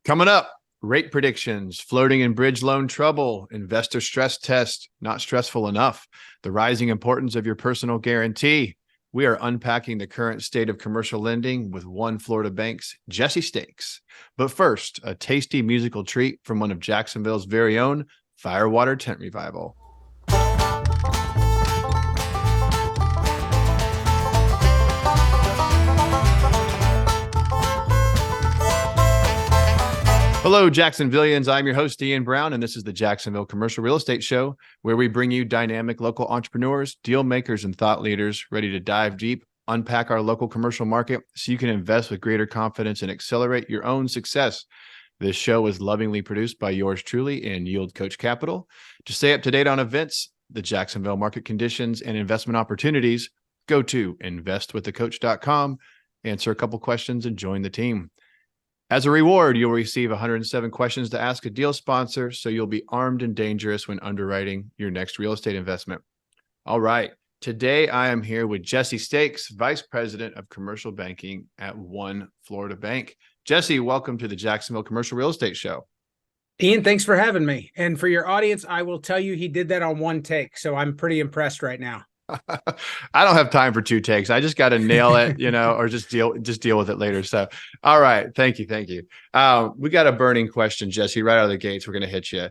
Coming up, rate predictions, floating and bridge loan trouble, investor stress test, not stressful enough, the rising importance of your personal guarantee. We are unpacking the current state of commercial lending with one Florida bank's Jesse Stakes. But first, a tasty musical treat from one of Jacksonville's very own Firewater Tent Revival. Hello, Jacksonvillians. I'm your host, Ian Brown, and this is the Jacksonville Commercial Real Estate Show, where we bring you dynamic local entrepreneurs, deal makers, and thought leaders ready to dive deep, unpack our local commercial market so you can invest with greater confidence and accelerate your own success. This show is lovingly produced by yours truly and Yield Coach Capital. To stay up to date on events, the Jacksonville market conditions, and investment opportunities, go to investwiththecoach.com, answer a couple questions, and join the team. As a reward, you'll receive 107 questions to ask a deal sponsor, so you'll be armed and dangerous when underwriting your next real estate investment. All right. Today, I am here with Jesse Stakes, Vice President of Commercial Banking at One Florida Bank. Jesse, welcome to the Jacksonville Commercial Real Estate Show. Ian, thanks for having me. And for your audience, I will tell you he did that on one take, so I'm pretty impressed right now. I don't have time for two takes. I just got to nail it, or just deal with it later. So, all right. Thank you. We got a burning question, Jesse, right out of the gates. We're going to hit you.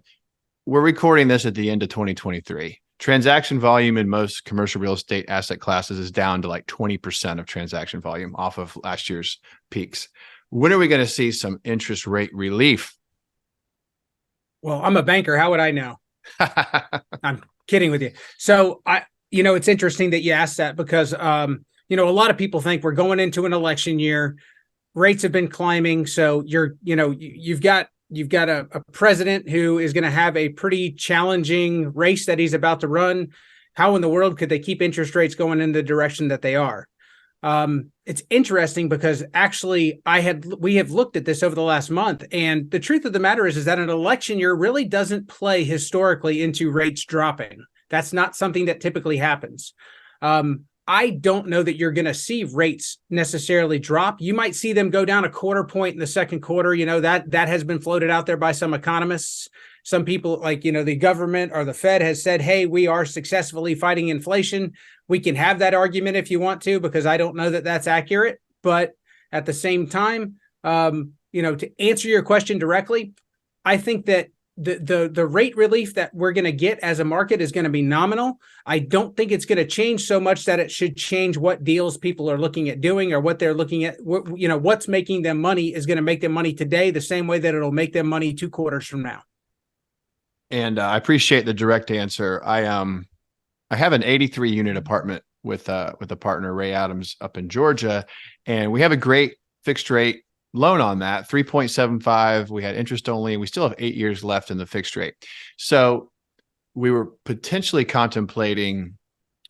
We're recording this at the end of 2023. Transaction volume in most commercial real estate asset classes is down to like 20% of transaction volume off of last year's peaks. When are we going to see some interest rate relief? Well, I'm a banker. How would I know? I'm kidding with you. So it's interesting that you asked that because, a lot of people think we're going into an election year. Rates have been climbing. So you've got a president who is going to have a pretty challenging race that he's about to run. How in the world could they keep interest rates going in the direction that they are? It's interesting because actually we have looked at this over the last month, and the truth of the matter is that an election year really doesn't play historically into rates dropping. That's not something that typically happens. I don't know that you're going to see rates necessarily drop. You might see them go down a quarter point in the second quarter. That has been floated out there by some economists. Some people the government or the Fed has said, hey, we are successfully fighting inflation. We can have that argument if you want to, because I don't know that that's accurate. But at the same time, to answer your question directly, I think that the rate relief that we're going to get as a market is going to be nominal. I don't think it's going to change so much that it should change what deals people are looking at doing or what they're looking at. What's making them money is going to make them money today the same way that it'll make them money 2 quarters from now. And I appreciate the direct answer. I have an 83 unit apartment with a partner, Ray Adams, up in Georgia, and we have a great fixed rate loan on that, 3.75. We had interest only, and we still have 8 years left in the fixed rate. So we were potentially contemplating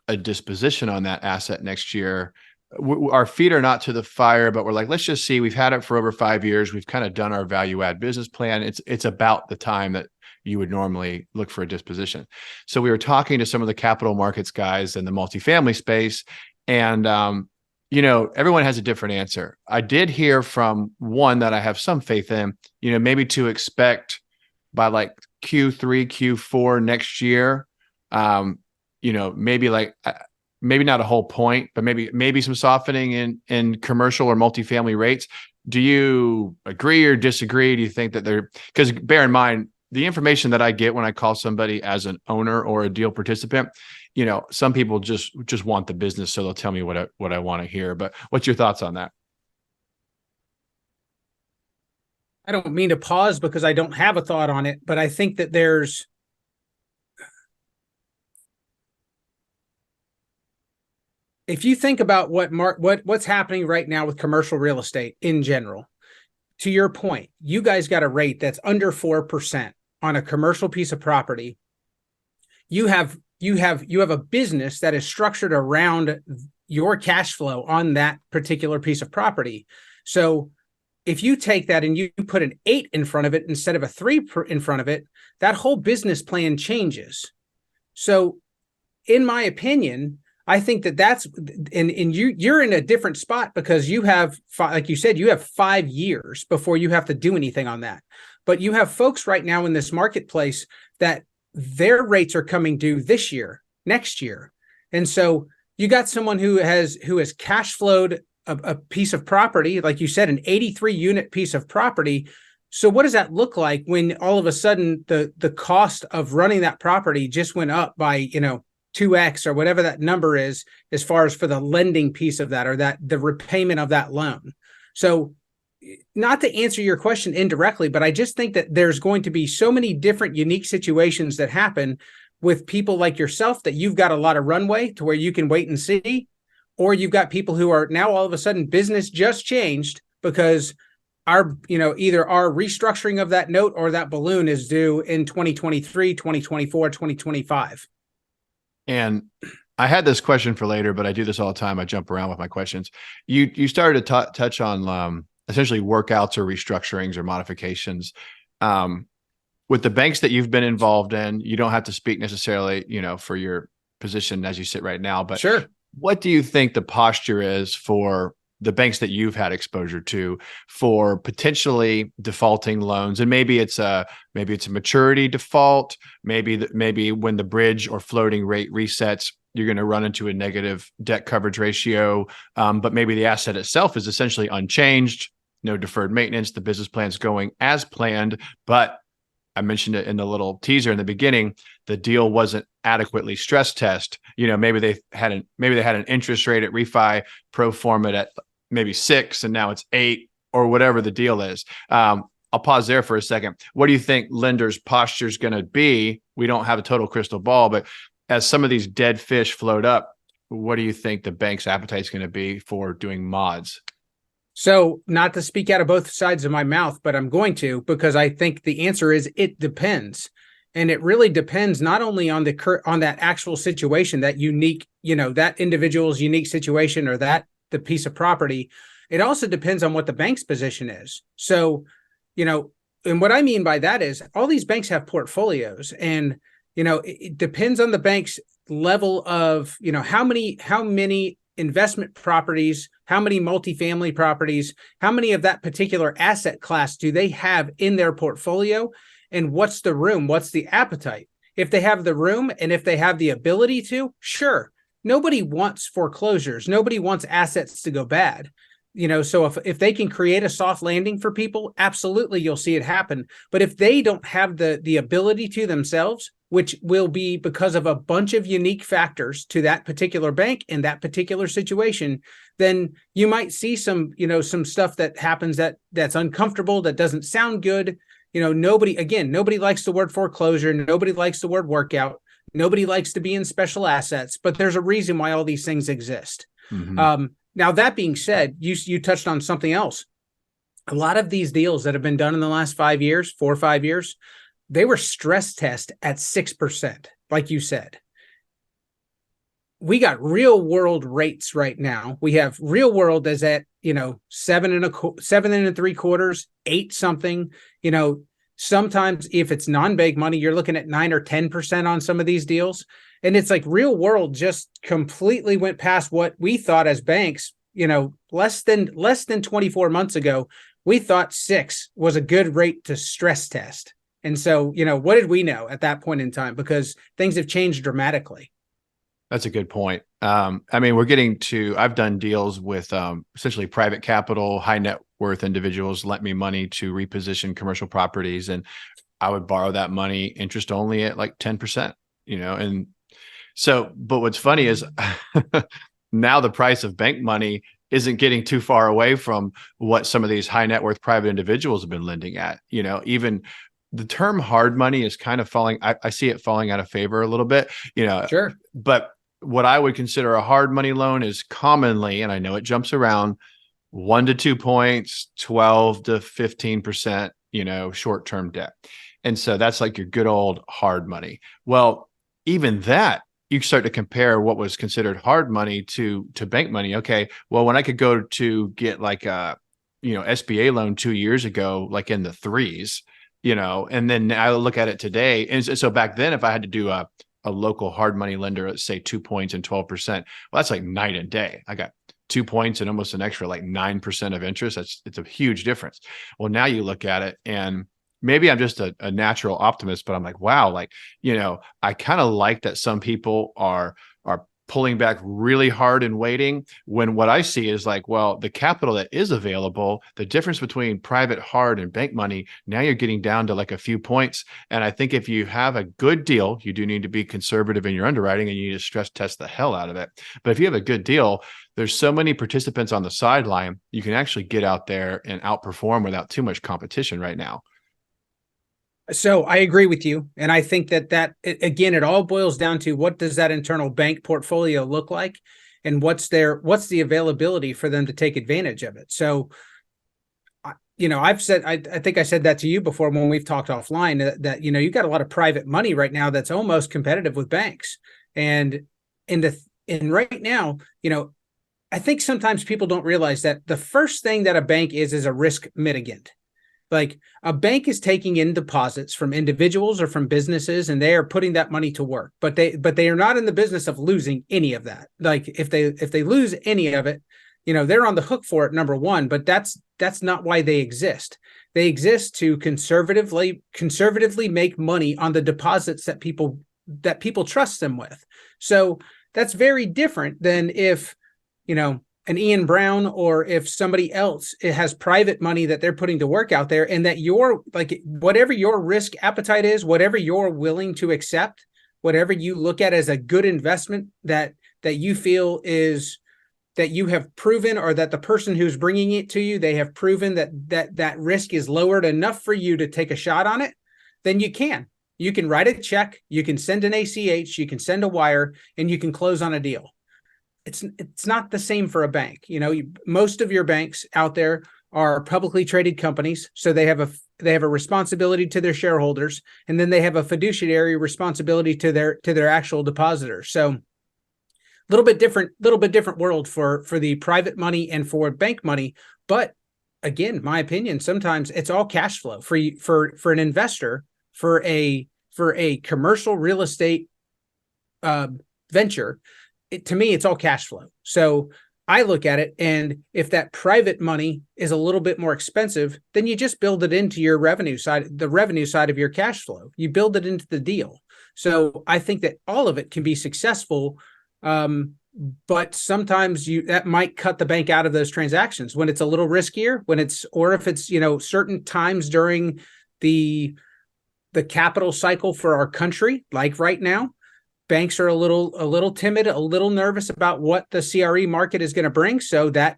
a disposition on that asset next year. Our feet are not to the fire, but we're like, let's just see. We've had it for over 5 years. We've kind of done our value add business plan. It's about the time that you would normally look for a disposition. So we were talking to some of the capital markets guys in the multifamily space, and everyone has a different answer. I did hear from one that I have some faith in, maybe to expect by like Q3, Q4 next year, maybe not a whole point, but maybe some softening in commercial or multifamily rates. Do you agree or disagree? Do you think that because bear in mind, the information that I get when I call somebody as an owner or a deal participant, some people just want the business, so they'll tell me what I want to hear. But what's your thoughts on that? I don't mean to pause because I don't have a thought on it, but I think that if you think about what's happening right now with commercial real estate in general, to your point, you guys got a rate that's under 4% on a commercial piece of property. You have a business that is structured around your cash flow on that particular piece of property. So if you take that and you put an 8 in front of it instead of a 3 in front of it, that whole business plan changes. So in my opinion, I think that that's, and you're in a different spot because you have, like you said, you have 5 years before you have to do anything on that. But you have folks right now in this marketplace that their rates are coming due this year, next year. And so you got someone who has cash flowed a piece of property, like you said, an 83 unit piece of property. So what does that look like when all of a sudden the cost of running that property just went up by, 2x or whatever that number is, as far as for the lending piece of that, or that the repayment of that loan. So not to answer your question indirectly, but I just think that there's going to be so many different unique situations that happen with people like yourself, that you've got a lot of runway to where you can wait and see, or you've got people who are now all of a sudden business just changed because either our restructuring of that note or that balloon is due in 2023, 2024, 2025. And I had this question for later, but I do this all the time. I jump around with my questions. You started to touch on essentially workouts or restructurings or modifications. With the banks that you've been involved in, you don't have to speak necessarily, for your position as you sit right now, but sure. What do you think the posture is for the banks that you've had exposure to for potentially defaulting loans? And maybe it's a maturity default. Maybe when the bridge or floating rate resets, you're going to run into a negative debt coverage ratio. But maybe the asset itself is essentially unchanged, no deferred maintenance. The business plan's going as planned, but I mentioned it in the little teaser in the beginning, the deal wasn't adequately stress test. Maybe they had an interest rate at refi pro forma at maybe 6 and now it's 8 or whatever the deal is. I'll pause there for a second. What do you think lenders' posture is going to be? We don't have a total crystal ball, but as some of these dead fish float up, what do you think the bank's appetite is going to be for doing mods? So, not to speak out of both sides of my mouth, but I'm going to, because I think the answer is it depends. And it really depends not only on that actual situation, that unique, that individual's unique situation, or the piece of property. It also depends on what the bank's position is. So, and what I mean by that is all these banks have portfolios, and, it depends on the bank's level of, how many investment properties, how many multifamily properties, how many of that particular asset class do they have in their portfolio, and what's the room, what's the appetite? If they have the room and if they have the ability to, sure. Nobody wants foreclosures. Nobody wants assets to go bad. So if they can create a soft landing for people, absolutely you'll see it happen. But if they don't have the ability to themselves, which will be because of a bunch of unique factors to that particular bank in that particular situation, then you might see some stuff that happens that's uncomfortable, that doesn't sound good. Nobody likes the word foreclosure. Nobody likes the word workout. Nobody likes to be in special assets, but there's a reason why all these things exist. Mm-hmm. Now, that being said, you touched on something else. A lot of these deals that have been done in the last 4 or 5 years, they were stress test at 6%, like you said. We got real world rates right now. We have real world as at 7 3/4, 8 something. Sometimes if it's non-bank money, you're looking at 9 or 10% on some of these deals. And it's like real world just completely went past what we thought as banks, less than 24 months ago. We thought 6 was a good rate to stress test. And so, what did we know at that point in time? Because things have changed dramatically. That's a good point. I've done deals with essentially private capital, high net worth individuals lent me money to reposition commercial properties, and I would borrow that money interest only at like 10%, and so, but what's funny is now the price of bank money isn't getting too far away from what some of these high net worth private individuals have been lending at. Even the term hard money is kind of falling. I see it falling out of favor a little bit, Sure. But what I would consider a hard money loan is commonly, and I know it jumps around, 1 to 2 points, 12 to 15%, short-term debt. And so that's like your good old hard money. Well, even that, you start to compare what was considered hard money to bank money. Okay, well, when I could go to get like a, SBA loan 2 years ago, like in the 3s, and then I look at it today. And so back then, if I had to do a a local hard money lender, let's say 2 points and 12%. Well, that's like night and day. I got 2 points and almost an extra like 9% of interest. It's a huge difference. Well, now you look at it, and maybe I'm just a natural optimist, but I'm like, wow, like, I kind of like that some people are pulling back really hard and waiting, when what I see is like, well, the capital that is available, the difference between private hard and bank money, now you're getting down to like a few points. And I think if you have a good deal, you do need to be conservative in your underwriting, and you need to stress test the hell out of it. But if you have a good deal, there's so many participants on the sideline, you can actually get out there and outperform without too much competition right now. So I agree with you. And I think that again, it all boils down to, what does that internal bank portfolio look like? And what's the availability for them to take advantage of it? So, I've said, I think I said that to you before when we've talked offline, that you've got a lot of private money right now that's almost competitive with banks. And right now, I think sometimes people don't realize that the first thing that a bank is a risk mitigant. Like, a bank is taking in deposits from individuals or from businesses, and they are putting that money to work. But they are not in the business of losing any of that. Like, if they lose any of it, they're on the hook for it, number one. But that's not why they exist. They exist to conservatively make money on the deposits that people trust them with. So that's very different than if an Ian Brown, or if somebody else has private money that they're putting to work out there, and that you're like, whatever your risk appetite is, whatever you're willing to accept, whatever you look at as a good investment that you feel is, that you have proven, or that the person who's bringing it to you, they have proven that risk is lowered enough for you to take a shot on it, then you can write a check, you can send an ACH, you can send a wire, and you can close on a deal. It's not the same for a bank. Most of your banks out there are publicly traded companies, so they have a responsibility to their shareholders, and then they have a fiduciary responsibility to their actual depositors. So a little bit different world for the private money and for bank money. But again, my opinion, sometimes it's all cash flow for an investor, for a commercial real estate venture. To me, it's all cash flow. So I look at it, and if that private money is a little bit more expensive, then you just build it into your revenue side, the revenue side of your cash flow. You build it into the deal. So I think that all of it can be successful, but sometimes that might cut the bank out of those transactions when it's a little riskier, or if it's certain times during the capital cycle for our country, like right now. Banks are a little timid, a little nervous about what the CRE market is going to bring. So that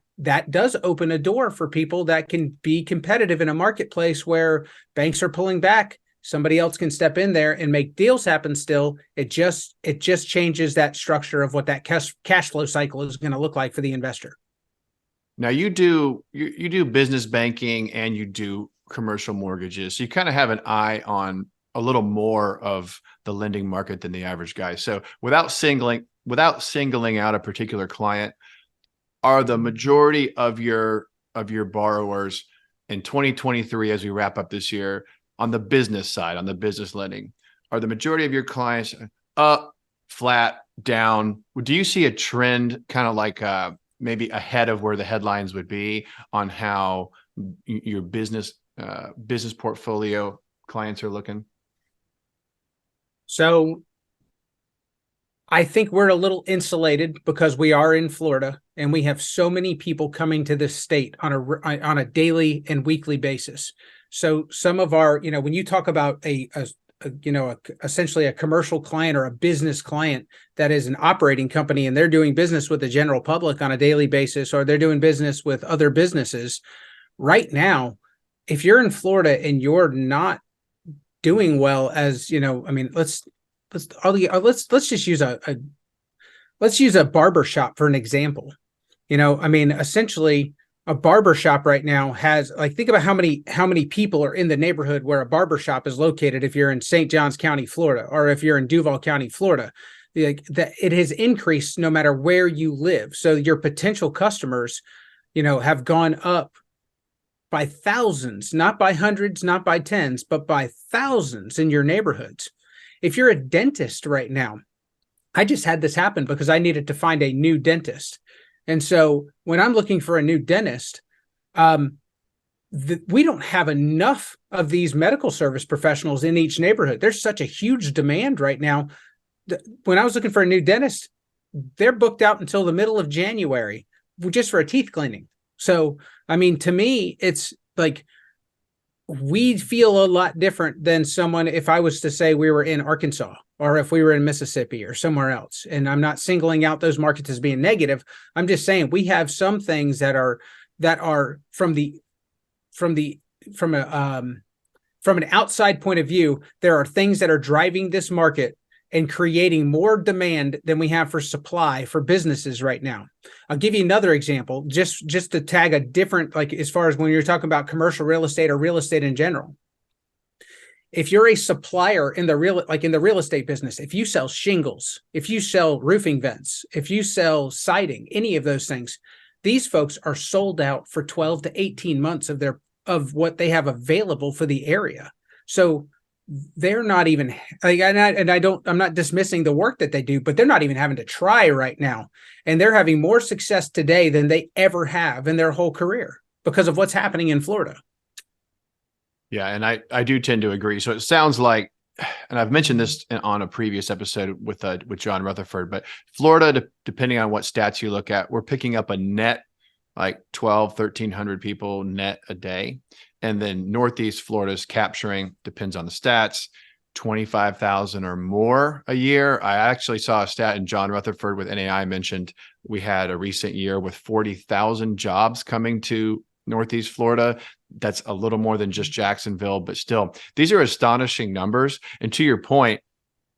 does open a door for people that can be competitive in a marketplace where banks are pulling back. Somebody else can step in there and make deals happen still. It just changes that structure of what that cash flow cycle is going to look like for the investor. Now you do business banking and you do commercial mortgages. So you kind of have an eye on a little more of the lending market than the average guy. So without singling out a particular client, are the majority of your borrowers in 2023, as we wrap up this year, on the business side, on the business lending, are the majority of your clients up, flat, down? Do you see a trend kind of like maybe ahead of where the headlines would be on how your business portfolio clients are looking? So I think we're a little insulated because we are in Florida, and we have so many people coming to this state on a daily and weekly basis. So some of our, when you talk about essentially a commercial client or a business client that is an operating company, and they're doing business with the general public on a daily basis, or they're doing business with other businesses right now, if you're in Florida and you're not doing well, as let's just use a barber shop for an example. Essentially a barber shop right now has, like, think about how many people are in the neighborhood where a barber shop is located. If you're in St. Johns County, Florida, or if you're in Duval County, Florida, that it has increased no matter where you live. So your potential customers, have gone up by thousands, not by hundreds, not by tens, but by thousands in your neighborhoods. If you're a dentist right now, I just had this happen because I needed to find a new dentist. And so when I'm looking for a new dentist, we don't have enough of these medical service professionals in each neighborhood. There's such a huge demand right now. When I was looking for a new dentist, they're booked out until the middle of January just for a teeth cleaning. So, I mean, to me, it's like we feel a lot different than someone if I was to say we were in Arkansas or if we were in Mississippi or somewhere else. And I'm not singling out those markets as being negative. I'm just saying we have some things that are from an outside point of view, there are things that are driving this market and creating more demand than we have for supply for businesses right now. I'll give you another example, just to tag a different, like as far as when you're talking about commercial real estate or real estate in general. If you're a supplier in the real estate business, if you sell shingles, if you sell roofing vents, if you sell siding, any of those things, these folks are sold out for 12 to 18 months of what they have available for the area. So they're not even like, I'm not dismissing the work that they do, but they're not even having to try right now. And they're having more success today than they ever have in their whole career because of what's happening in Florida. Yeah. And I do tend to agree. So it sounds like, and I've mentioned this on a previous episode with John Rutherford, but Florida, depending on what stats you look at, we're picking up a net like 1,300 people net a day. And then Northeast Florida's capturing, depends on the stats, 25,000 or more a year. I actually saw a stat in John Rutherford with NAI mentioned we had a recent year with 40,000 jobs coming to Northeast Florida. That's a little more than just Jacksonville, but still, these are astonishing numbers. And to your point,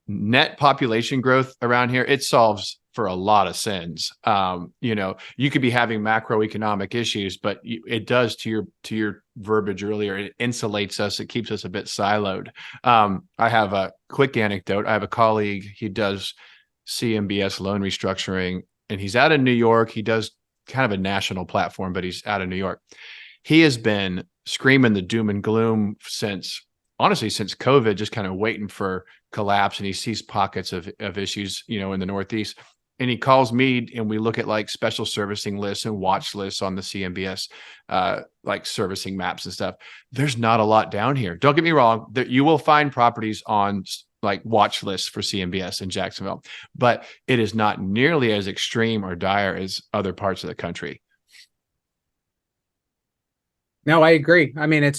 net population growth around here, it solves for a lot of sins. You could be having macroeconomic issues, but it does, to your verbiage earlier, it insulates us. It keeps us a bit siloed. I have a quick anecdote. I have a colleague, he does CMBS loan restructuring, and he's out of New York. He does kind of a national platform, but he's out of New York. He has been screaming the doom and gloom since COVID, just kind of waiting for collapse. And he sees pockets of issues, in the Northeast. And he calls me and we look at like special servicing lists and watch lists on the CMBS, like servicing maps and stuff. There's not a lot down here. Don't get me wrong. You will find properties on like watch lists for CMBS in Jacksonville, but it is not nearly as extreme or dire as other parts of the country. No, I agree. I mean, I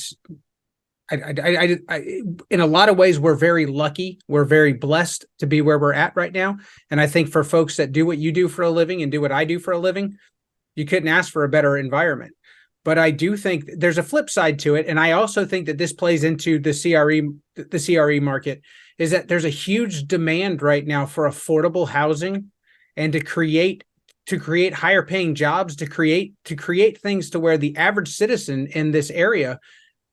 in a lot of ways, we're very lucky. We're very blessed to be where we're at right now. And I think for folks that do what you do for a living and do what I do for a living, you couldn't ask for a better environment. But I do think there's a flip side to it. And I also think that this plays into the CRE market, is that there's a huge demand right now for affordable housing and to create higher paying jobs, to create things to where the average citizen in this area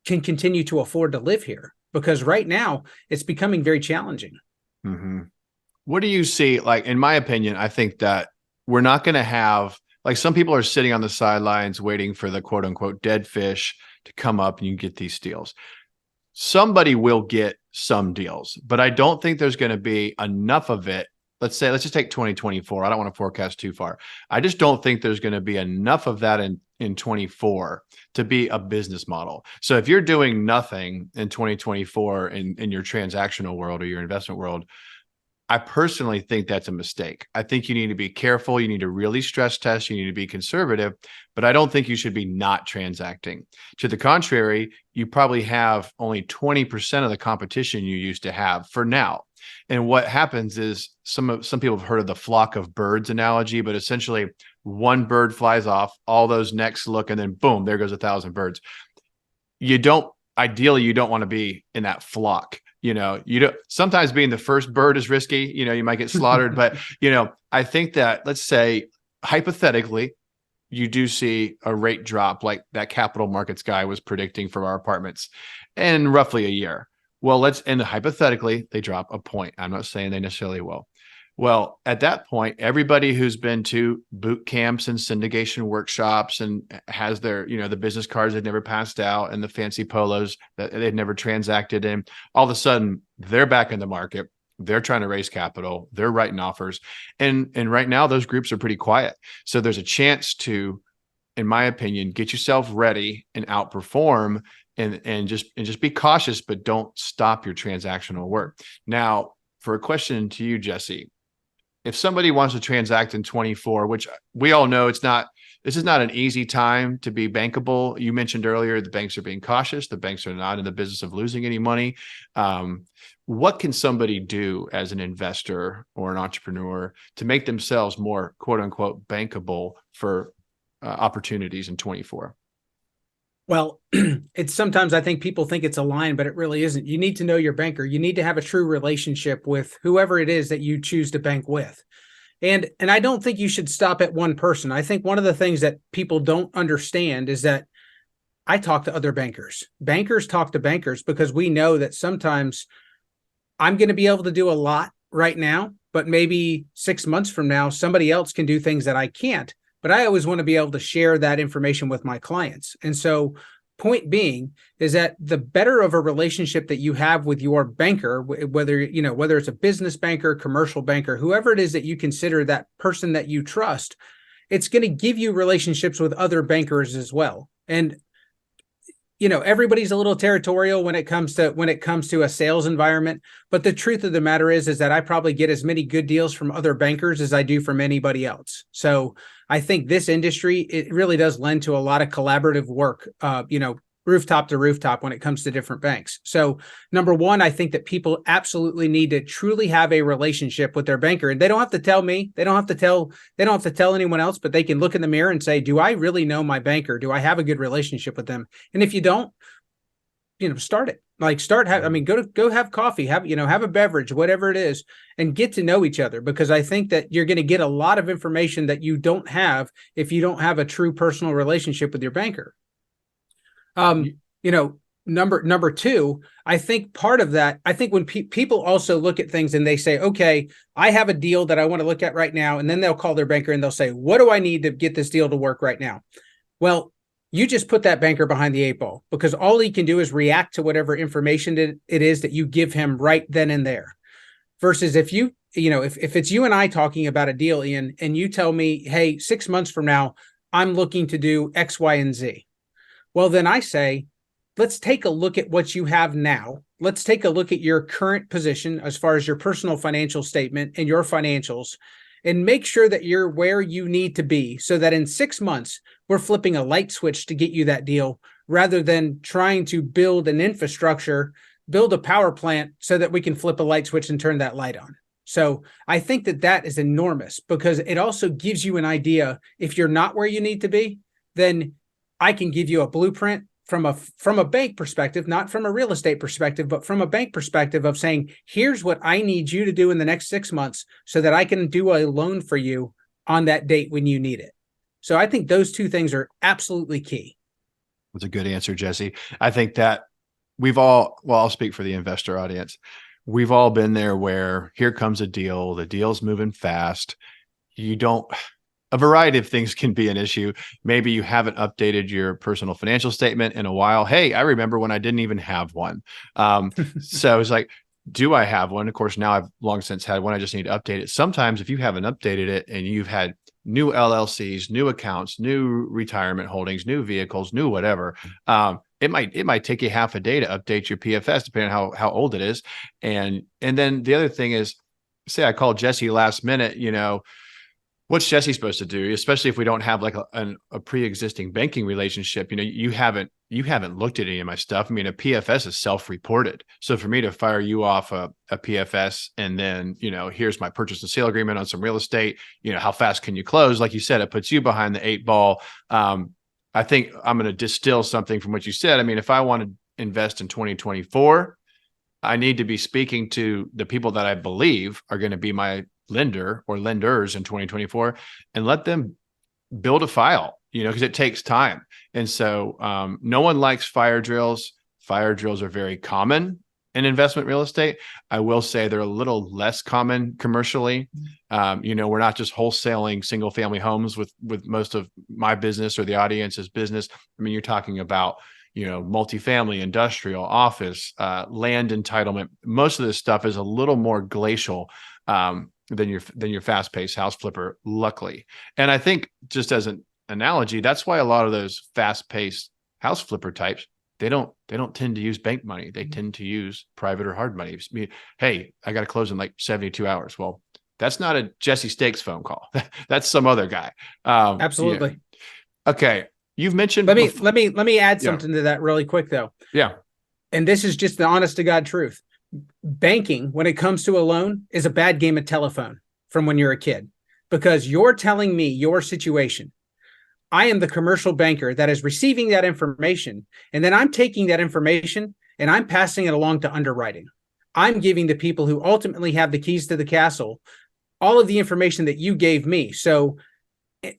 can continue to afford to live here, because right now it's becoming very challenging. Mm-hmm. What do you see? Like, in my opinion, I think that we're not going to have, like, some people are sitting on the sidelines waiting for the quote unquote dead fish to come up and you get these deals. Somebody will get some deals, but I don't think there's going to be enough of it. Let's just take 2024. I don't want to forecast too far. I just don't think there's going to be enough of that in 24 to be a business model. So if you're doing nothing in 2024 in your transactional world or your investment world, I personally think that's a mistake. I think you need to be careful. You need to really stress test. You need to be conservative, but I don't think you should be not transacting. To the contrary, you probably have only 20% of the competition you used to have for now. And what happens is some people have heard of the flock of birds analogy, but essentially one bird flies off, all those next look, and then boom, there goes 1,000 birds. Ideally, you don't want to be in that flock. Sometimes being the first bird is risky. You might get slaughtered, but I think that, let's say hypothetically, you do see a rate drop like that capital markets guy was predicting for our apartments in roughly a year. Well, hypothetically, they drop a point. I'm not saying they necessarily will. Well, at that point, everybody who's been to boot camps and syndication workshops and has their, the business cards they've never passed out and the fancy polos that they've never transacted in, all of a sudden they're back in the market. They're trying to raise capital. They're writing offers. And right now those groups are pretty quiet. So there's a chance to, in my opinion, get yourself ready and outperform and just be cautious, but don't stop your transactional work. Now, for a question to you, Jesse, if somebody wants to transact in 24, which we all know this is not an easy time to be bankable. You mentioned earlier, the banks are being cautious. The banks are not in the business of losing any money. What can somebody do as an investor or an entrepreneur to make themselves more quote unquote bankable for opportunities in 24? Well, it's sometimes I think people think it's a line, but it really isn't. You need to know your banker. You need to have a true relationship with whoever it is that you choose to bank with. And I don't think you should stop at one person. I think one of the things that people don't understand is that I talk to other bankers. Bankers talk to bankers because we know that sometimes I'm going to be able to do a lot right now, but maybe 6 months from now, somebody else can do things that I can't. But I always want to be able to share that information with my clients. And so point being is that the better of a relationship that you have with your banker, whether it's a business banker, commercial banker, whoever it is that you consider that person that you trust, it's going to give you relationships with other bankers as well. And everybody's a little territorial when it comes to a sales environment, but the truth of the matter is that I probably get as many good deals from other bankers as I do from anybody else. So I think this industry, it really does lend to a lot of collaborative work, rooftop to rooftop when it comes to different banks. So number one, I think that people absolutely need to truly have a relationship with their banker. And they don't have to tell me, they don't have to tell anyone else, but they can look in the mirror and say, do I really know my banker? Do I have a good relationship with them? And if you don't, start it. Go have coffee, have a beverage, whatever it is, and get to know each other, because I think that you're going to get a lot of information that you don't have if you don't have a true personal relationship with your banker. Number two, I think part of that, I think when people also look at things and they say, okay, I have a deal that I want to look at right now. And then they'll call their banker and they'll say, what do I need to get this deal to work right now? Well, you just put that banker behind the 8 ball, because all he can do is react to whatever information it is that you give him right then and there. Versus if if it's you and I talking about a deal, Ian, and you tell me, hey, 6 months from now, I'm looking to do X, Y, and Z. Well, then I say, let's take a look at what you have now. Let's take a look at your current position as far as your personal financial statement and your financials, and make sure that you're where you need to be, so that in 6 months, we're flipping a light switch to get you that deal, rather than trying to build an infrastructure, build a power plant so that we can flip a light switch and turn that light on. So I think that is enormous, because it also gives you an idea. If you're not where you need to be, then I can give you a blueprint from a bank perspective, not from a real estate perspective, but from a bank perspective of saying, here's what I need you to do in the next 6 months so that I can do a loan for you on that date when you need it. So I think those two things are absolutely key. That's a good answer, Jesse. I think that I'll speak for the investor audience. We've all been there where here comes a deal, the deal's moving fast. A variety of things can be an issue. Maybe you haven't updated your personal financial statement in a while. Hey, I remember when I didn't even have one. So it's like, do I have one? Of course, now I've long since had one. I just need to update it. Sometimes if you haven't updated it and you've had new LLCs, new accounts, new retirement holdings, new vehicles, new whatever, it might take you half a day to update your PFS, depending on how old it is. And then the other thing is, say I call Jesse last minute, what's Jesse supposed to do, especially if we don't have like a pre-existing banking relationship? You haven't looked at any of my stuff. I mean, a PFS is self-reported. So for me to fire you off a PFS and then, here's my purchase and sale agreement on some real estate, how fast can you close? Like you said, it puts you behind the 8 ball. I think I'm going to distill something from what you said. I mean, if I want to invest in 2024, I need to be speaking to the people that I believe are going to be my lender or lenders in 2024, and let them build a file, because it takes time. And so no one likes fire drills. Fire drills are very common in investment real estate. I will say they're a little less common commercially. We're not just wholesaling single family homes with most of my business or the audience's business. I mean, you're talking about multifamily, industrial, office, land entitlement. Most of this stuff is a little more glacial than your fast-paced house flipper, luckily. And I think, just as an analogy, that's why a lot of those fast-paced house flipper types, they don't tend to use bank money. They tend to use private or hard money. Hey, I got to close in like 72 hours. Well, that's not a Jesse Stakes phone call. That's some other guy. Absolutely. Okay. You've mentioned. Let me add Yeah. something to that really quick though. Yeah. And this is just the honest to God truth. Banking, when it comes to a loan, is a bad game of telephone from when you're a kid, because you're telling me your situation. I am the commercial banker that is receiving that information, and then I'm taking that information and I'm passing it along to underwriting. I'm giving the people who ultimately have the keys to the castle all of the information that you gave me. So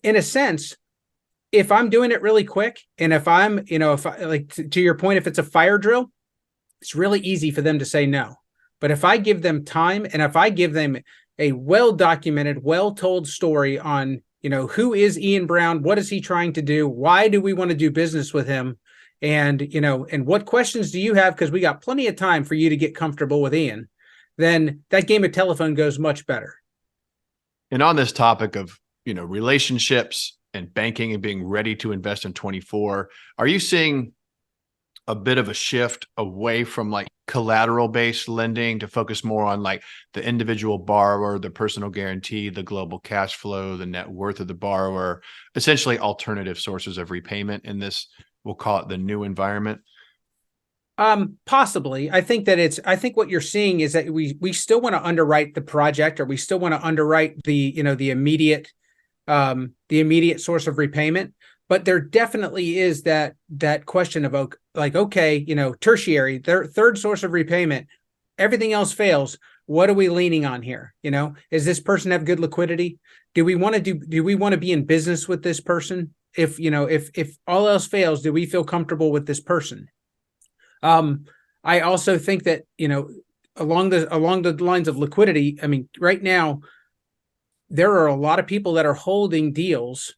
in a sense, if I'm doing it really quick, and if I'm, if I, like to your point, if it's a fire drill, it's really easy for them to say no. But if I give them time, and if I give them a well-documented, well-told story on, who is Ian Brown? What is he trying to do? Why do we want to do business with him? And, and what questions do you have? Because we got plenty of time for you to get comfortable with Ian. Then that game of telephone goes much better. And on this topic of, relationships and banking and being ready to invest in 24, are you seeing a bit of a shift away from like collateral based lending to focus more on like the individual borrower, the personal guarantee, the global cash flow, the net worth of the borrower, essentially alternative sources of repayment in this, we'll call it the new environment? Possibly. I think what you're seeing is that we still want to underwrite the project, or we still want to underwrite the immediate source of repayment. But there definitely is that question of like, okay, tertiary, their third source of repayment, everything else fails. What are we leaning on here? Is this person have good liquidity? Do we want to be in business with this person? If all else fails, do we feel comfortable with this person? I also think that, along the lines of liquidity, I mean, right now, there are a lot of people that are holding deals,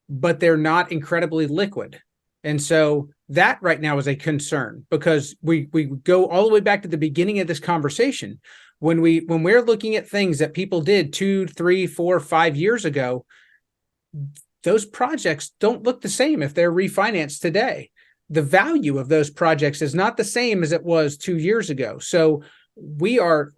but they're not incredibly liquid. And so that right now is a concern, because we go all the way back to the beginning of this conversation. When we're looking at things that people did 2, 3, 4, 5 years ago, those projects don't look the same if they're refinanced today. The value of those projects is not the same as it was 2 years ago. So we are,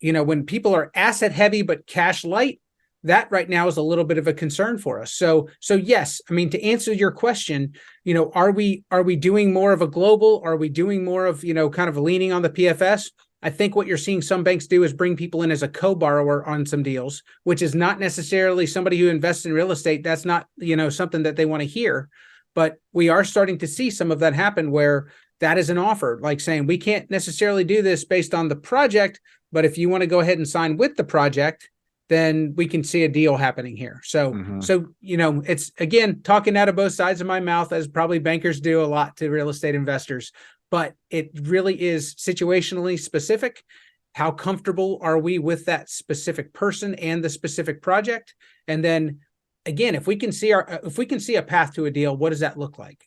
when people are asset heavy but cash light, that right now is a little bit of a concern for us. So yes, I mean, to answer your question, are we doing more of a global? Are we doing more of, kind of leaning on the PFS? I think what you're seeing some banks do is bring people in as a co-borrower on some deals, which is not necessarily somebody who invests in real estate. That's not, something that they want to hear. But we are starting to see some of that happen, where that is an offer, like saying, we can't necessarily do this based on the project, but if you want to go ahead and sign with the project, then we can see a deal happening here. So, it's, again, talking out of both sides of my mouth, as probably bankers do a lot to real estate investors, but it really is situationally specific. How comfortable are we with that specific person and the specific project? And then again, if we can see a path to a deal, what does that look like?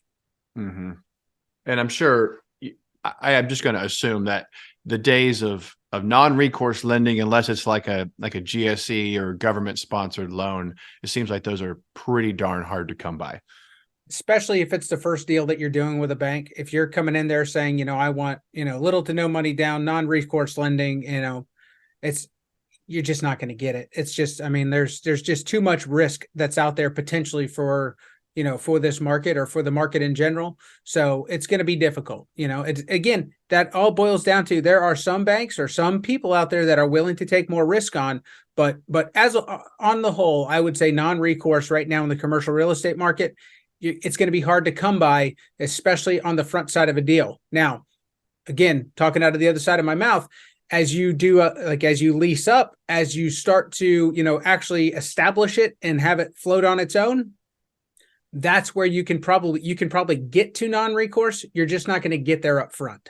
Mm-hmm. And I'm sure, I am just going to assume that the days of non-recourse lending, unless it's like a GSE or government sponsored loan, it seems like those are pretty darn hard to come by. Especially if it's the first deal that you're doing with a bank. If you're coming in there saying, I want, little to no money down, non-recourse lending, you're just not going to get it. It's just, I mean, there's just too much risk that's out there potentially for this market, or for the market in general. So it's going to be difficult. It's, again, that all boils down to, there are some banks or some people out there that are willing to take more risk on, but on the whole, I would say non-recourse right now in the commercial real estate market, it's going to be hard to come by, especially on the front side of a deal. Now, again, talking out of the other side of my mouth, as you do, as you lease up, as you start to, actually establish it and have it float on its own, that's where you can probably get to non-recourse. You're just not going to get there up front.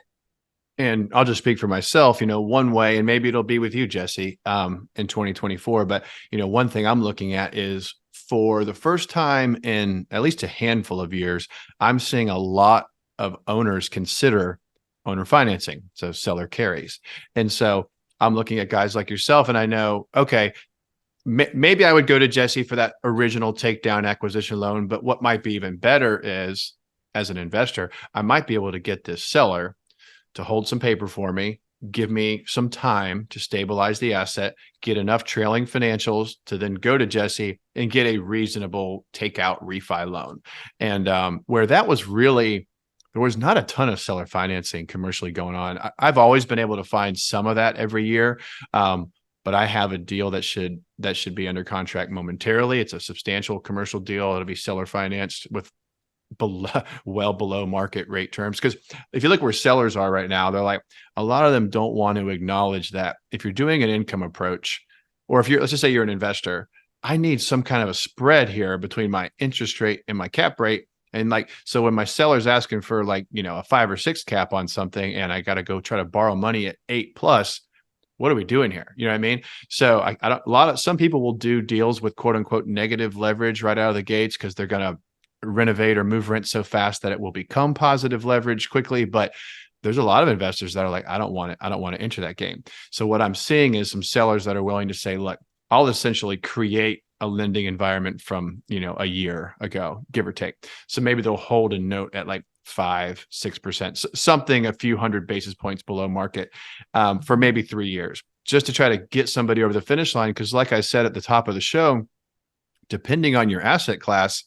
And I'll just speak for myself, one way, and maybe it'll be with you, Jesse, in 2024. But, one thing I'm looking at is, for the first time in at least a handful of years, I'm seeing a lot of owners consider owner financing, so seller carries. And so I'm looking at guys like yourself, and I know, okay, maybe I would go to Jesse for that original takedown acquisition loan, but what might be even better is, as an investor, I might be able to get this seller to hold some paper for me, give me some time to stabilize the asset, get enough trailing financials to then go to Jesse and get a reasonable takeout refi loan. And where that was really, there was not a ton of seller financing commercially going on. I've always been able to find some of that every year. But I have a deal that should be under contract momentarily. It's a substantial commercial deal. It'll be seller financed with well below market rate terms. Because if you look where sellers are right now, they're like, a lot of them don't want to acknowledge that if you're doing an income approach, or if you're, let's just say you're an investor, I need some kind of a spread here between my interest rate and my cap rate. And like, so when my seller's asking for like, a 5 or 6 cap on something, and I got to go try to borrow money at 8+, what are we doing here? You know what I mean? So I don't, some people will do deals with quote unquote negative leverage right out of the gates because they're going to renovate or move rent so fast that it will become positive leverage quickly. But there's a lot of investors that are like, I don't want it. I don't want to enter that game. So what I'm seeing is some sellers that are willing to say, look, I'll essentially create a lending environment from, a year ago, give or take. So maybe they'll hold a note at like 5-6%, something a few hundred basis points below market, for maybe 3 years, just to try to get somebody over the finish line. Because like I said at the top of the show, depending on your asset class,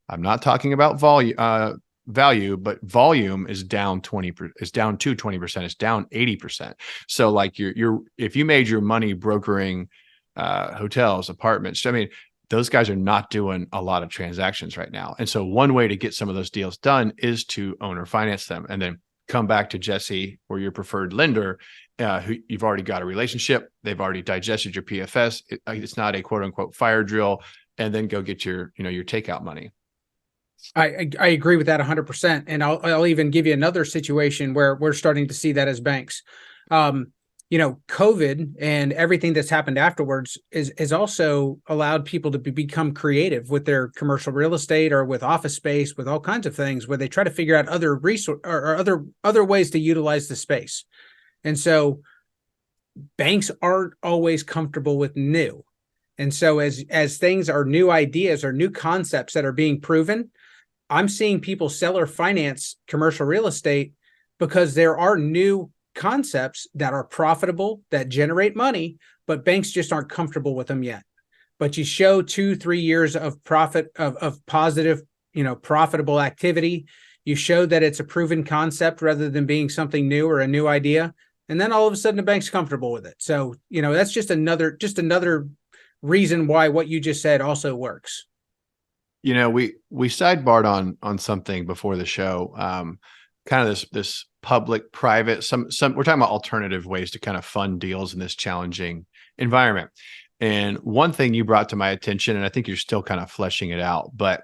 I'm not talking about value, but volume is down 20%, is down to 20%, it's down 80%. So like if you made your money brokering hotels, apartments, I mean, those guys are not doing a lot of transactions right now. And so one way to get some of those deals done is to owner finance them and then come back to Jesse or your preferred lender, who you've already got a relationship. They've already digested your PFS. It's not a quote unquote fire drill, and then go get your takeout money. I agree with that 100%. And I'll even give you another situation where we're starting to see that as banks. COVID and everything that's happened afterwards is also allowed people to become creative with their commercial real estate or with office space, with all kinds of things where they try to figure out other resource or other ways to utilize the space. And so banks aren't always comfortable with new. And so as things are new ideas or new concepts that are being proven, I'm seeing people seller finance commercial real estate because there are new concepts that are profitable, that generate money, but banks just aren't comfortable with them yet. But you show 2-3 years of profit, of positive, profitable activity. You show that it's a proven concept rather than being something new or a new idea. And then all of a sudden the bank's comfortable with it. So, that's just another reason why what you just said also works. We sidebarred on something before the show, kind of this public private, some we're talking about alternative ways to kind of fund deals in this challenging environment. And one thing you brought to my attention, and I think you're still kind of fleshing it out, but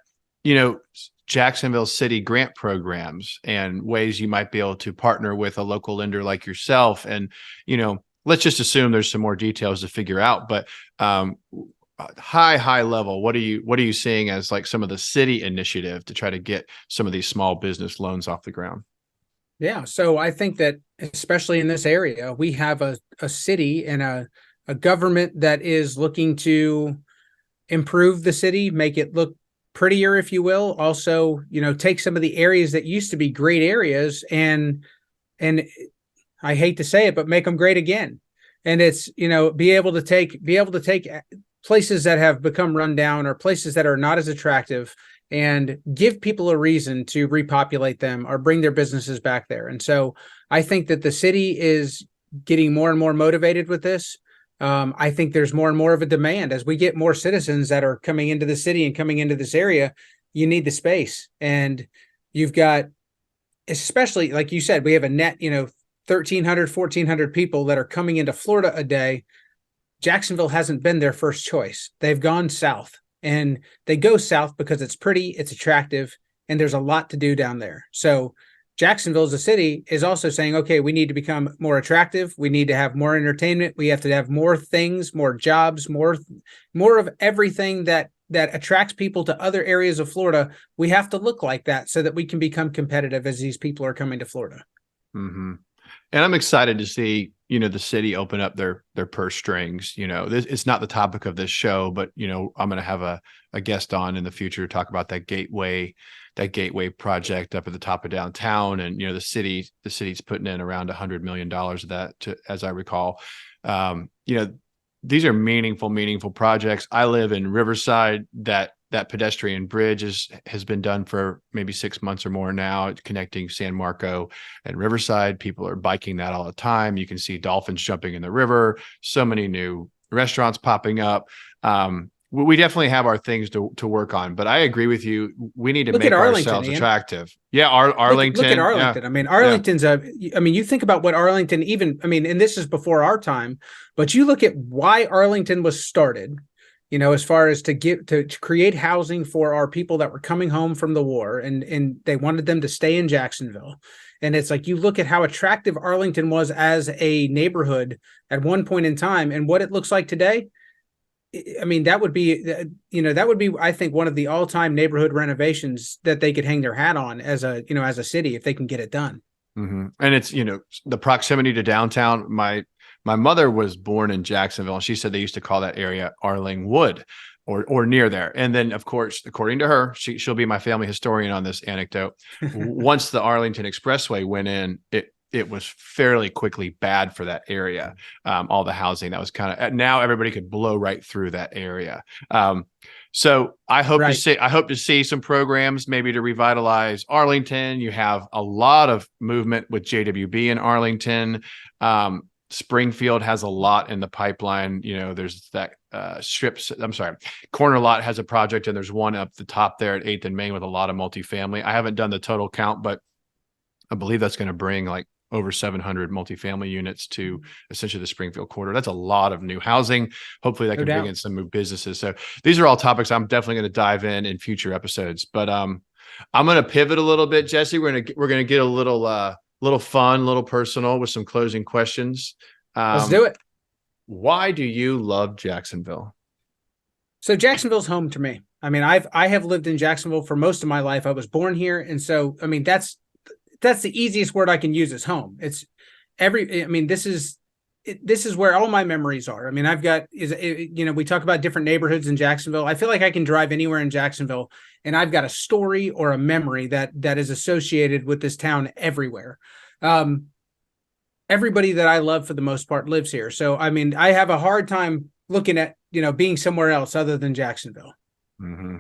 Jacksonville city grant programs and ways you might be able to partner with a local lender like yourself. And let's just assume there's some more details to figure out, but high level, what are you seeing as like some of the city initiative to try to get some of these small business loans off the ground? Yeah. So I think that especially in this area, we have a city and a government that is looking to improve the city, make it look prettier, if you will. Also, take some of the areas that used to be great areas and I hate to say it, but make them great again. And it's, be able to take places that have become run down or places that are not as attractive and give people a reason to repopulate them or bring their businesses back there. And so I think that the city is getting more and more motivated with this. I think there's more and more of a demand as we get more citizens that are coming into the city and coming into this area. You need the space, and you've got, especially like you said, we have a net, 1,300, 1,400 people that are coming into Florida a day. Jacksonville hasn't been their first choice. They've gone south, and they go south because it's pretty, it's attractive, and there's a lot to do down there. So Jacksonville as a city is also saying, okay, we need to become more attractive. We need to have more entertainment. We have to have more things, more jobs, more of everything that that attracts people to other areas of Florida, we have to look like that so that we can become competitive as these people are coming to Florida. Mm-hmm. And I'm excited to see, the city open up their purse strings. It's not the topic of this show, but I'm going to have a guest on in the future to talk about that gateway project up at the top of downtown. And the city's putting in around $100 million of that, as I recall. These are meaningful projects. I live in Riverside. That pedestrian bridge has been done for maybe 6 months or more now, connecting San Marco and Riverside. People are biking that all the time. You can see dolphins jumping in the river. So many new restaurants popping up. We definitely have our things to work on, but I agree with you. We need to Look make at Arlington, ourselves Ian. attractive. Yeah, Arlington. Look at Arlington. Yeah. I mean, Arlington's you think about what Arlington and this is before our time, but you look at why Arlington was started, as far as to create housing for our people that were coming home from the war, and they wanted them to stay in Jacksonville. And it's like, you look at how attractive Arlington was as a neighborhood at one point in time and what it looks like today. I mean, that would be, I think, one of the all-time neighborhood renovations that they could hang their hat on as a city, if they can get it done. Mm-hmm. And it's, the proximity to downtown. My mother was born in Jacksonville, and she said they used to call that area Arlingwood or near there. And then, of course, according to her, she'll be my family historian on this anecdote. Once the Arlington Expressway went in, it was fairly quickly bad for that area. All the housing that was now everybody could blow right through that area. So I hope to see some programs maybe to revitalize Arlington. You have a lot of movement with JWB in Arlington. Springfield has a lot in the pipeline. There's that Corner Lot has a project, and there's one up the top there at 8th and Main with a lot of multifamily. I haven't done the total count, but I believe that's going to bring like over 700 multifamily units to essentially the Springfield corridor. That's a lot of new housing. Hopefully that can bring in some new businesses. So these are all topics I'm definitely going to dive in future episodes. But I'm going to pivot a little bit, Jesse. We're going to get a little fun, a little personal with some closing questions. Let's do it. Why do you love Jacksonville? So Jacksonville's home to me. I mean, I have lived in Jacksonville for most of my life. I was born here. And so, I mean, that's the easiest word I can use is home. This is where all my memories are. I mean, we talk about different neighborhoods in Jacksonville. I feel like I can drive anywhere in Jacksonville and I've got a story or a memory that is associated with this town everywhere. Everybody that I love for the most part lives here. So, I mean, I have a hard time looking at, being somewhere else other than Jacksonville. Mm-hmm.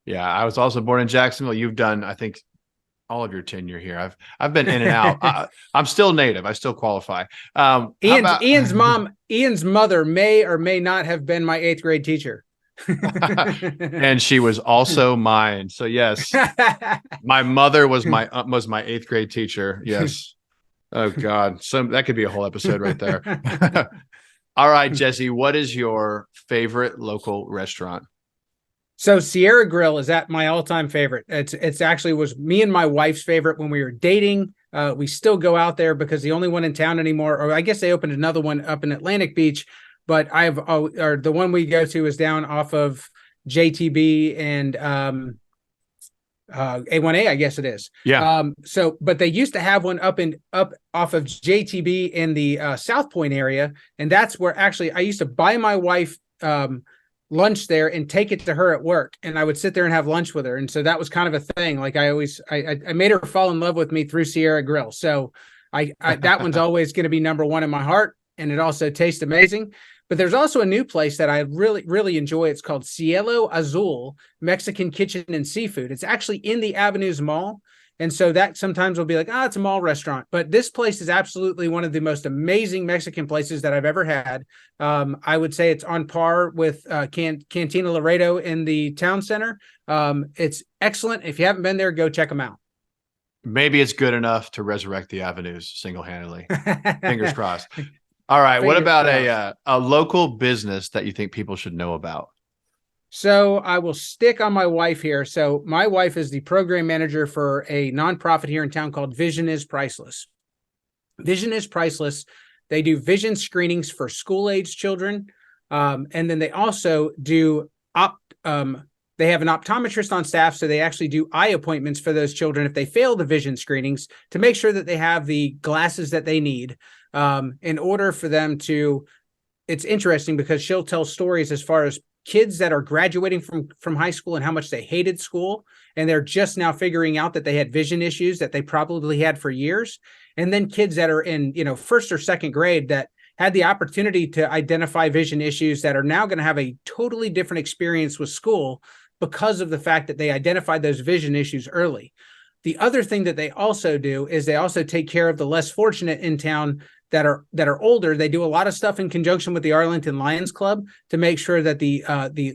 Yeah. I was also born in Jacksonville. You've done, I think, all of your tenure here. I've been in and out. I'm still native. I still qualify. Ian's mother may or may not have been my 8th grade teacher. And she was also mine. So yes, my mother was my 8th grade teacher. Yes. Oh God. So that could be a whole episode right there. All right, Jesse, what is your favorite local restaurant? So Sierra Grill is my all-time favorite. It's actually was me and my wife's favorite when we were dating. We still go out there because the only one in town anymore, or I guess they opened another one up in Atlantic Beach, but the one we go to is down off of JTB and A1A, I guess it is. Yeah. But they used to have one up off of JTB in the South Point area, and that's where actually I used to buy my wife lunch there and take it to her at work, and I would sit there and have lunch with her. And so that was kind of a thing. Like I made her fall in love with me through Sierra Grill. So I that one's always going to be number one in my heart, and it also tastes amazing. But there's also a new place that I really, really enjoy. It's called Cielo Azul Mexican Kitchen and Seafood. It's actually in the Avenues Mall. And so that sometimes will be like, it's a mall restaurant. But this place is absolutely one of the most amazing Mexican places that I've ever had. I would say it's on par with Cantina Laredo in the town center. It's excellent. If you haven't been there, go check them out. Maybe it's good enough to resurrect the Avenues single-handedly. Fingers crossed. All right. What about a local business that you think people should know about? So I will stick on my wife here. So my wife is the program manager for a nonprofit here in town called Vision is Priceless. Vision is Priceless. They do vision screenings for school-age children. And then they also do they have an optometrist on staff, so they actually do eye appointments for those children if they fail the vision screenings to make sure that they have the glasses that they need in order for them to. It's interesting because she'll tell stories as far as kids that are graduating from high school and how much they hated school, and they're just now figuring out that they had vision issues that they probably had for years, and then kids that are in first or second grade that had the opportunity to identify vision issues that are now going to have a totally different experience with school because of the fact that they identified those vision issues early. The other thing that they also do is they also take care of the less fortunate in town that are older. They do a lot of stuff in conjunction with the Arlington Lions Club to make sure that the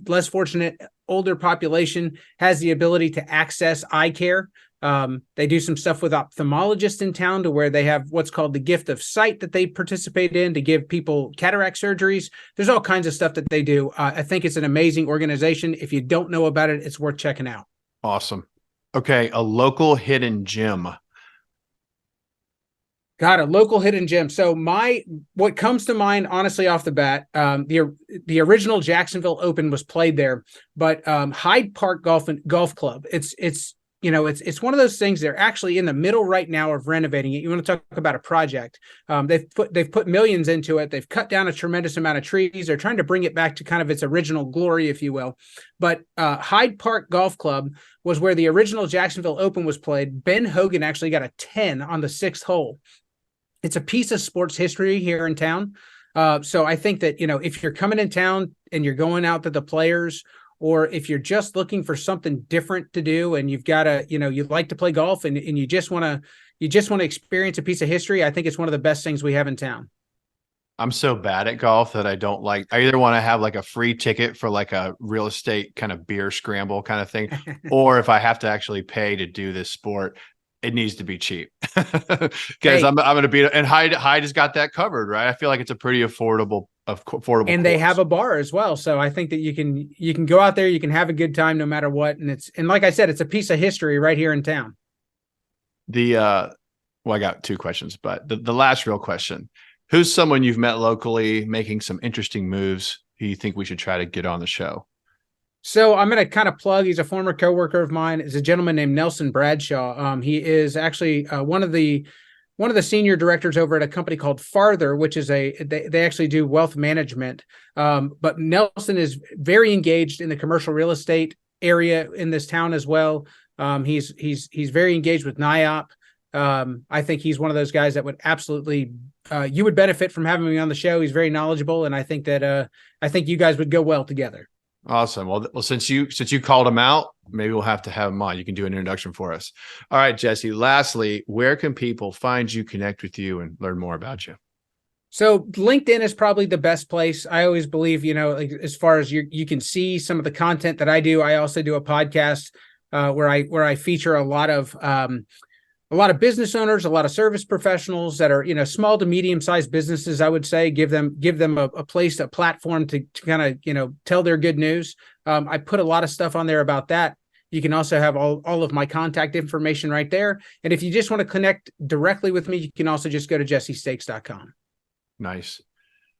less fortunate older population has the ability to access eye care. They do some stuff with ophthalmologists in town to where they have what's called the gift of sight that they participate in to give people cataract surgeries. There's all kinds of stuff that they do. I think it's an amazing organization. If you don't know about it, it's worth checking out. Awesome. Okay. A local hidden gem. Got a local hidden gem. So what comes to mind, honestly, off the bat, the original Jacksonville Open was played there, but Hyde Park Golf Club. It's one of those things. They're actually in the middle right now of renovating it. You want to talk about a project? They've put millions into it. They've cut down a tremendous amount of trees. They're trying to bring it back to kind of its original glory, if you will. But Hyde Park Golf Club was where the original Jacksonville Open was played. Ben Hogan actually got a 10 on the 6th hole. It's a piece of sports history here in town. So I think that, if you're coming in town and you're going out to the players, or if you're just looking for something different to do and you've got you'd like to play golf and you just want to experience a piece of history, I think it's one of the best things we have in town. I'm so bad at golf that I either want to have like a free ticket for like a real estate kind of beer scramble kind of thing, or if I have to actually pay to do this sport, it needs to be cheap because I'm going to be, and Hyde has got that covered, right? I feel like it's a pretty affordable, and course. They have a bar as well. So I think that you can go out there, you can have a good time no matter what. And like I said, it's a piece of history right here in town. I got two questions, but the last real question, who's someone you've met locally making some interesting moves who you think we should try to get on the show? So I'm going to kind of plug, he's a former coworker of mine. Is a gentleman named Nelson Bradshaw. He is actually one of the senior directors over at a company called Farther, which is they actually do wealth management. But Nelson is very engaged in the commercial real estate area in this town as well. He's very engaged with NIOP. I think he's one of those guys that would absolutely, you would benefit from having him on the show. He's very knowledgeable. And I think that, I think you guys would go well together. Awesome. Well, since you called him out, maybe we'll have to have him on. You can do an introduction for us. All right, Jesse, lastly, where can people find you, connect with you, and learn more about you? So LinkedIn is probably the best place. I always believe, like as far as you can see some of the content that I do. I also do a podcast where I feature a lot of business owners, a lot of service professionals that are, small to medium-sized businesses, I would say, give them a place, a platform to kind of, tell their good news. I put a lot of stuff on there about that. You can also have all of my contact information right there. And if you just want to connect directly with me, you can also just go to jessestakes.com. Nice.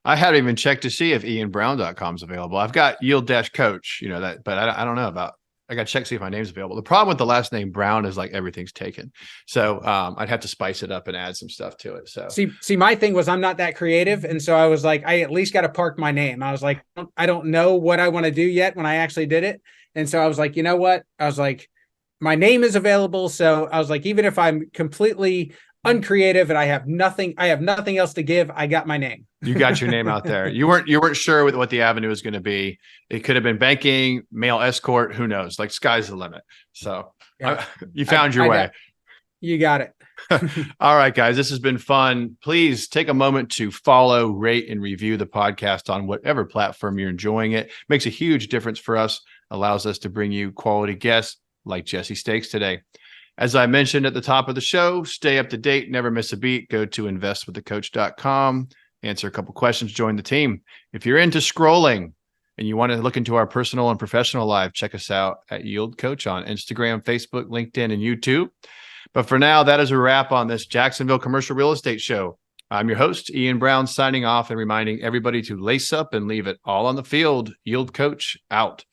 I haven't even checked to see if ianbrown.com is available. I've got yield-coach, but I don't know about. I got to check to see if my name's available. The problem with the last name Brown is like everything's taken. So I'd have to spice it up and add some stuff to it. So see, my thing was I'm not that creative. And so I was like, I at least got to park my name. I was like, I don't know what I want to do yet when I actually did it. And so I was like, you know what? I was like, my name is available. So I was like, even if I'm completely uncreative and I have nothing else to give, I got my name. You got your name out there. You weren't sure with what the avenue was going to be. It could have been banking, male escort, who knows? Like sky's the limit. So you found your way. You got it. All right, guys, this has been fun. Please take a moment to follow, rate, and review the podcast on whatever platform you're enjoying it. Makes a huge difference for us, allows us to bring you quality guests like Jesse Stakes today. As I mentioned at the top of the show, stay up to date, never miss a beat. Go to investwiththecoach.com, answer a couple questions, join the team. If you're into scrolling and you want to look into our personal and professional life, check us out at Yield Coach on Instagram, Facebook, LinkedIn, and YouTube. But for now, that is a wrap on this Jacksonville Commercial Real Estate Show. I'm your host, Ian Brown, signing off and reminding everybody to lace up and leave it all on the field. Yield Coach out.